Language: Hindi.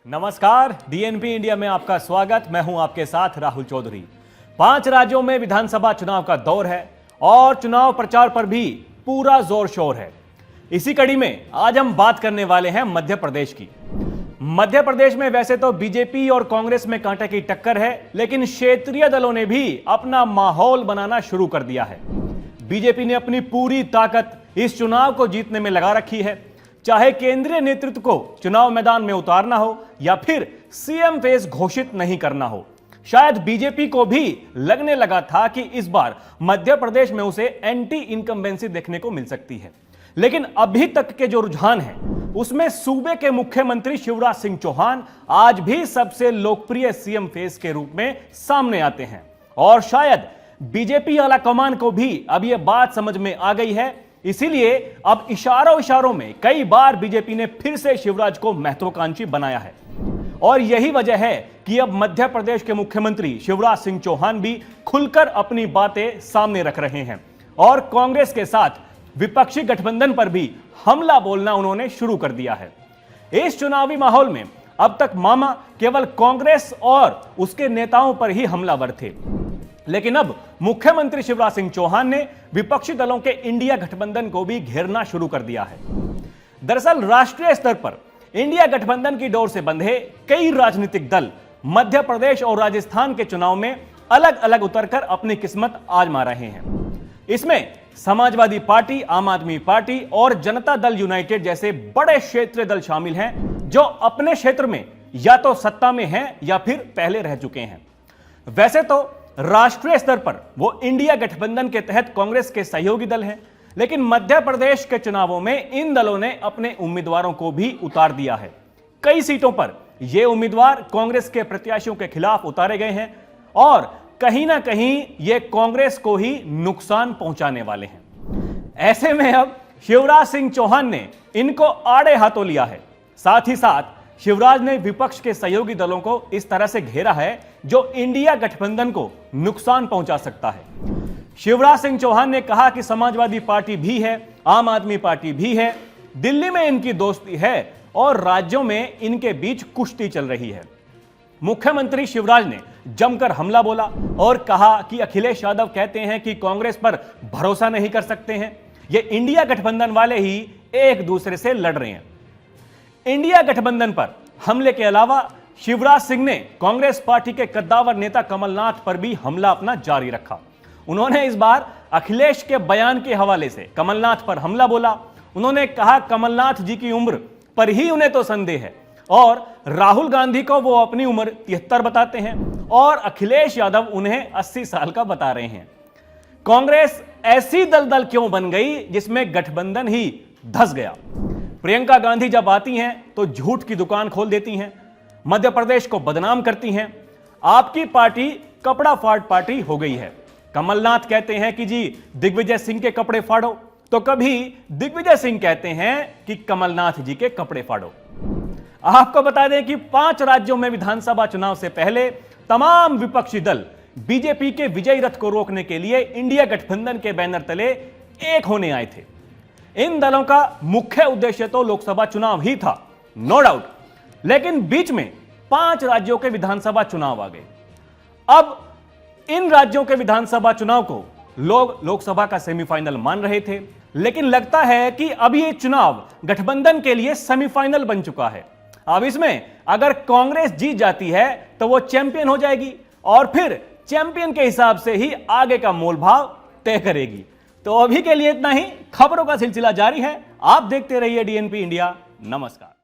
नमस्कार, डीएनपी इंडिया में आपका स्वागत। मैं हूं आपके साथ राहुल चौधरी। 5 राज्यों में विधानसभा चुनाव का दौर है और चुनाव प्रचार पर भी पूरा जोर शोर है। इसी कड़ी में आज हम बात करने वाले हैं मध्य प्रदेश की। मध्य प्रदेश में वैसे तो बीजेपी और कांग्रेस में कांटे की टक्कर है, लेकिन क्षेत्रीय दलों ने भी अपना माहौल बनाना शुरू कर दिया है। बीजेपी ने अपनी पूरी ताकत इस चुनाव को जीतने में लगा रखी है, चाहे केंद्रीय नेतृत्व को चुनाव मैदान में उतारना हो या फिर सीएम फेस घोषित नहीं करना हो। शायद बीजेपी को भी लगने लगा था कि इस बार मध्य प्रदेश में उसे एंटी इनकम्बेंसी देखने को मिल सकती है, लेकिन अभी तक के जो रुझान है उसमें सूबे के मुख्यमंत्री शिवराज सिंह चौहान आज भी सबसे लोकप्रिय सीएम फेस के रूप में सामने आते हैं। और शायद बीजेपी आला कमान को भी अब यह बात समझ में आ गई है, इसीलिए अब इशारों में कई बार बीजेपी ने फिर से शिवराज को महत्वाकांक्षी बनाया है। और यही वजह है कि अब मध्य प्रदेश के मुख्यमंत्री शिवराज सिंह चौहान भी खुलकर अपनी बातें सामने रख रहे हैं और कांग्रेस के साथ विपक्षी गठबंधन पर भी हमला बोलना उन्होंने शुरू कर दिया है। इस चुनावी माहौल में अब तक मामा केवल कांग्रेस और उसके नेताओं पर ही हमलावर थे, लेकिन अब मुख्यमंत्री शिवराज सिंह चौहान ने विपक्षी दलों के इंडिया गठबंधन को भी घेरना शुरू कर दिया है। दरअसल राष्ट्रीय स्तर पर इंडिया गठबंधन की डोर से बंधे कई राजनीतिक दल मध्य प्रदेश और राजस्थान के चुनाव में अलग अलग उतरकर अपनी किस्मत आजमा रहे हैं। इसमें समाजवादी पार्टी, आम आदमी पार्टी और जनता दल यूनाइटेड जैसे बड़े क्षेत्रीय दल शामिल हैं, जो अपने क्षेत्र में या तो सत्ता में हैं या फिर पहले रह चुके हैं। वैसे तो राष्ट्रीय स्तर पर वो इंडिया गठबंधन के तहत कांग्रेस के सहयोगी दल हैं, लेकिन मध्य प्रदेश के चुनावों में इन दलों ने अपने उम्मीदवारों को भी उतार दिया है। कई सीटों पर ये उम्मीदवार कांग्रेस के प्रत्याशियों के खिलाफ उतारे गए हैं और कहीं ना कहीं ये कांग्रेस को ही नुकसान पहुंचाने वाले हैं। ऐसे में अब शिवराज सिंह चौहान ने इनको आड़े हाथों लिया है। साथ ही साथ शिवराज ने विपक्ष के सहयोगी दलों को इस तरह से घेरा है जो इंडिया गठबंधन को नुकसान पहुंचा सकता है। शिवराज सिंह चौहान ने कहा कि समाजवादी पार्टी भी है, आम आदमी पार्टी भी है, दिल्ली में इनकी दोस्ती है और राज्यों में इनके बीच कुश्ती चल रही है। मुख्यमंत्री शिवराज ने जमकर हमला बोला और कहा कि अखिलेश यादव कहते हैं कि कांग्रेस पर भरोसा नहीं कर सकते हैं, ये इंडिया गठबंधन वाले ही एक दूसरे से लड़ रहे हैं। इंडिया गठबंधन पर हमले के अलावा शिवराज सिंह ने कांग्रेस पार्टी के कद्दावर नेता कमलनाथ पर भी हमला अपना जारी रखा। उन्होंने इस बार अखिलेश के बयान के हवाले से कमलनाथ पर हमला बोला। उन्होंने कहा कमलनाथ जी की उम्र पर ही उन्हें तो संदेह है और राहुल गांधी को वो अपनी उम्र 73 बताते हैं और अखिलेश यादव उन्हें 80 साल का बता रहे हैं। कांग्रेस ऐसी दलदल क्यों बन गई जिसमें गठबंधन ही धंस गया। प्रियंका गांधी जब आती हैं तो झूठ की दुकान खोल देती हैं, मध्य प्रदेश को बदनाम करती हैं। आपकी पार्टी कपड़ा फाड़ पार्टी हो गई है। कमलनाथ कहते हैं कि जी दिग्विजय सिंह के कपड़े फाड़ो, तो कभी दिग्विजय सिंह कहते हैं कि कमलनाथ जी के कपड़े फाड़ो। आपको बता दें कि 5 राज्यों में विधानसभा चुनाव से पहले तमाम विपक्षी दल बीजेपी के विजयी रथ को रोकने के लिए इंडिया गठबंधन के बैनर तले एक होने आए थे। इन दलों का मुख्य उद्देश्य तो लोकसभा चुनाव ही था, नो डाउट, लेकिन बीच में 5 राज्यों के विधानसभा चुनाव आ गए। अब इन राज्यों के विधानसभा चुनाव को लोग लोकसभा का सेमीफाइनल मान रहे थे, लेकिन लगता है कि अब ये चुनाव गठबंधन के लिए सेमीफाइनल बन चुका है। अब इसमें अगर कांग्रेस जीत जाती है तो वो चैंपियन हो जाएगी और फिर चैंपियन के हिसाब से ही आगे का मोल भाव तय करेगी। तो अभी के लिए इतना ही। खबरों का सिलसिला जारी है, आप देखते रहिए डीएनपी इंडिया। नमस्कार।